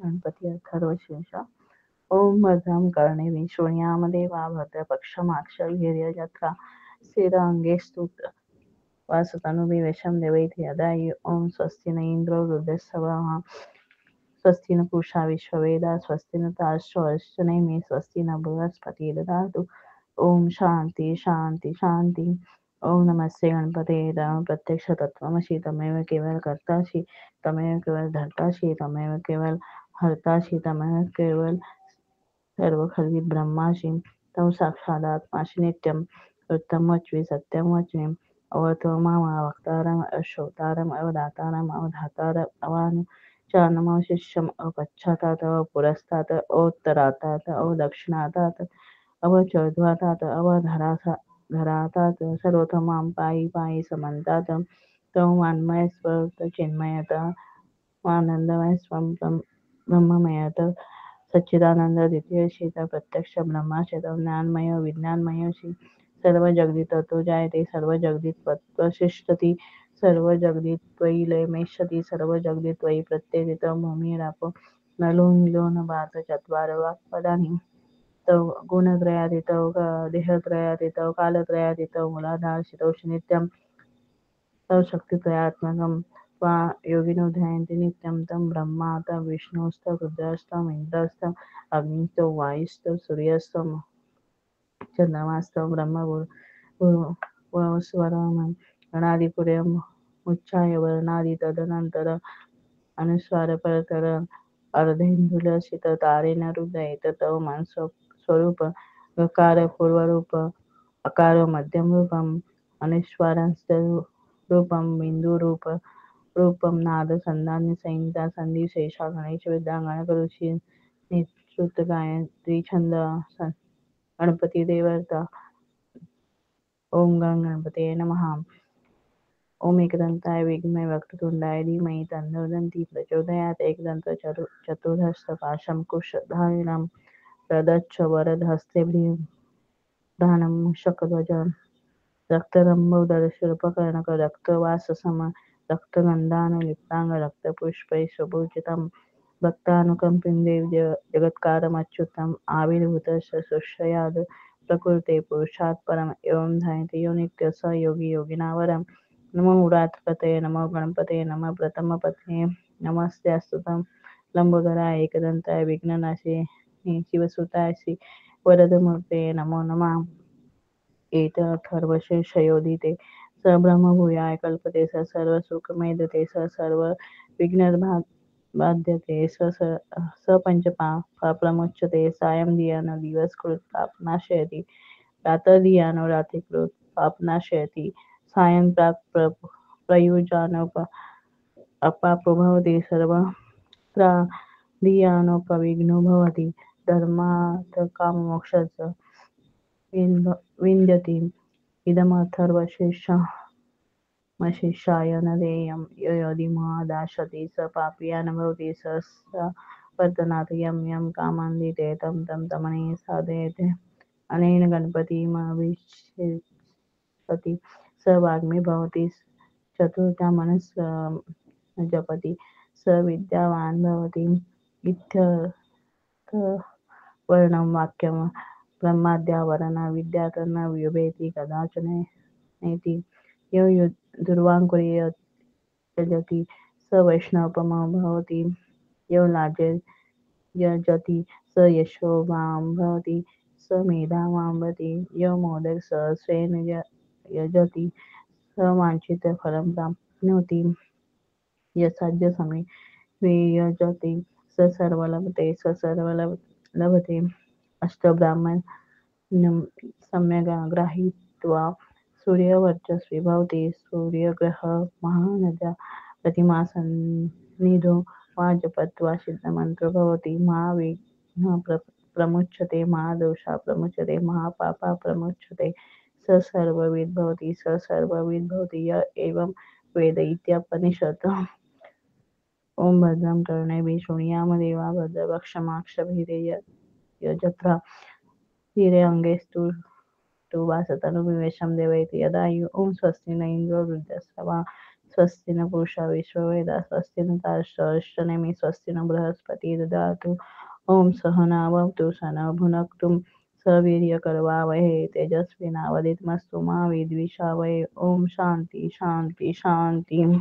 गणपती अथर्वशीर्ष. ओम भद्रं कर्णेभिः शृणुयामदेवा भद्रपक्षमाक्षभिर्यजत्रा स्थिरंगैस्तु वासतनुभिः देवैति यदायु. ओम स्वस्ति न इंद्रो वृद्धश्रवाः स्वस्ति न पूषा विश्ववेदाः स्वस्ति न तार्क्ष्यो अरिष्टनेमिः स्वस्ति न बृहस्पतिर्दधातु ददातु. ओम शांति शांति शांति. ओम नमस्ते गणपते नमः. प्रत्यक्ष तत्त्वमसि तमेव केवल कर्तासि तमेव केवल धर्तासि तमेव केवल हर्तासि तमेव केवल सर्वखल्विद ब्रह्मासि तव साक्षादात्मासि नित्यं उत्तम वच्मि सत्यम वच्मि अवतमाम वक्तारम अश्रोतारम अवदातारम अवधातारम अवानुचानमवशिष्यम अपच्छातात पुरस्तात् अवोत्तरातात अवदक्षिणातात अवचर्ध्वातात अवधरातात सर्वतमां पायी पायी समन्तात तव वाङ्मय स्फुरत चिन्मयत आनंदमय स्वं ब्रह्ममयत सच्चिदानंद द्वितीय शीत प्रत्यक्ष ब्रह्माचेत ज्ञानमय विज्ञानमयशी सर्व जगदित तो जायते सर्व जगदित प्रतिष्ठती सर्व जगदित त्वयि लयमेष्यति सर्व जगदित त्वयि प्रत्येदित भूमिराप नलो नीलो न भात चत्वार वाक्पदानि तव गुणत्रयातीतौ देहत्रयातीतौ कालत्रयातीतौ मूलाधारशितौ नित्यं तव शक्तित्रयात्मकं त्वा योगिनो ध्यायन्ति नित्यं तं ब्रह्मा तं विष्णुस्तं रुद्रस्तं इन्द्रस्तं अग्निस्तं वायुस्तं सूर्यस्तं चन्द्रमास्तं ब्रह्मपुरस्वरं गणादिपुर्यं उच्चाय वर्णादि तदनंतर अनुस्वार परतर अर्धेन्दुलसित तारेण हृदयेत तव मन स्वरूप गकार पूर्वरूप अकार मध्यम रूपम अनुस्वारांस्त रूपम बिंदु रूपम नाद संधान संहिता संधी शेषा गणेश विद्या गणकऋषी निश्रुत गायत्री छंद गणपती देवता. ओम गण गणपते नमः. ओम एकदंताय विघ्नमय वक्रतुंडाय धीमहि तन्नो दन्ति प्रचोदयात्. एकदंत चतुर्हस्त पाशं कुशधारिणं प्रदच्छ वरदहस्ते दानं शकध्वजं रक्तरंभोदरशूर्पकर्णक रक्तवाससम रक्तगन्धानुलिप्तांग रक्तपुष्पैः सुपूजितं भक्तानुकम्पिं देव जगत्कारमच्युतम् आविर्भूतस्य सुश्रयाद् प्रकृते पुरुषात् परम् एवं ध्यायते यो नित्य स योगी योगिनावरम्. नमो उरात्पतये नमो गणपतये नमः प्रथमपतये नमस्तेऽस्तुतं लंबोदराय एकदन्ताय विघ्ननाशिने शिवसुताय श्री वरदमूर्ते नमो नमः. एत अथर्वशीर्षयोदिते स ब्रह्मभूयाय कल्पते स सर्वसुखमेधते स सर्वविघ्नबाध्यते स पंचपाप्रमुच्यते सायं धियानो दिवसकृत् पापनाशयति प्रातर्धियानो रात्रिकृत् पापनाशयति सायं प्राक् प्रयुज्यानो अपापो भवति सर्वत्राधियानोपविघ्नो भवति धर्मार्थकाममोक्षस्य विन्दति. इदमथर्वशीर्षमशिष्याय न देयं यो यदिमदाशति स पापीया न भवति स वर्तनात् यं यं कामान्विते तं तं तमनेन साधयते. अनेन गणपतिमभिषेचति स वाग्मी भवति चतुर्था मनस जपति स विद्यावान् भवति इत्यर्थवर्णं वाक्यं ब्रह्माद्यावरण विद्यात् न विभेति कदाचन नेति. यो दुर्वाङ्कुर्यजति स वैष्णवोपमो भवति यो यजति स यशोवान् भवति स मेधावान् भवति यो मोदक सहस्रेण यजति स वाञ्छितफलं प्राप्नोति यसाध्यसमे यजति स सर्वलभते स सर्वलभते. अष्टब्राह्मण्यं सम्यग् गृहीत्वा सूर्यवर्चस्वी भवति सूर्यग्रहः महानद्या प्रतिमासन्निधौ वा जपत्वा सिद्धमन्त्रो भवति. महाविघ्नः प्रमुच्यते महादोषः प्रमुच्यते महापापः प्रमुच्यते स सर्वविद् भवति स सर्वविद् भवति य एवं वेद इत्युपनिषत्. ओम भद्रं कर्णेभिः शृणुयामदेवा भद्रपक्षमाक्षभिर्यजत्रा स्थिरैरङ्गैस्तु वासतनुभिः देवैति यदायु. ओम स्वस्ति न इंद्रो वृद्धश्रवाः स्वस्ति न पूषा विश्ववेदाः स्वस्ति न तार्क्ष्यश्च स्वस्ति न बृहस्पतिः ददातु। ॐ सहना भवतु सहनौ भुनक्तु सवीर्यकरवावहै तेजस्विनावधीतमस्तु मा विद्विषावहै। ॐ शान्ति शान्ति शान्तिः।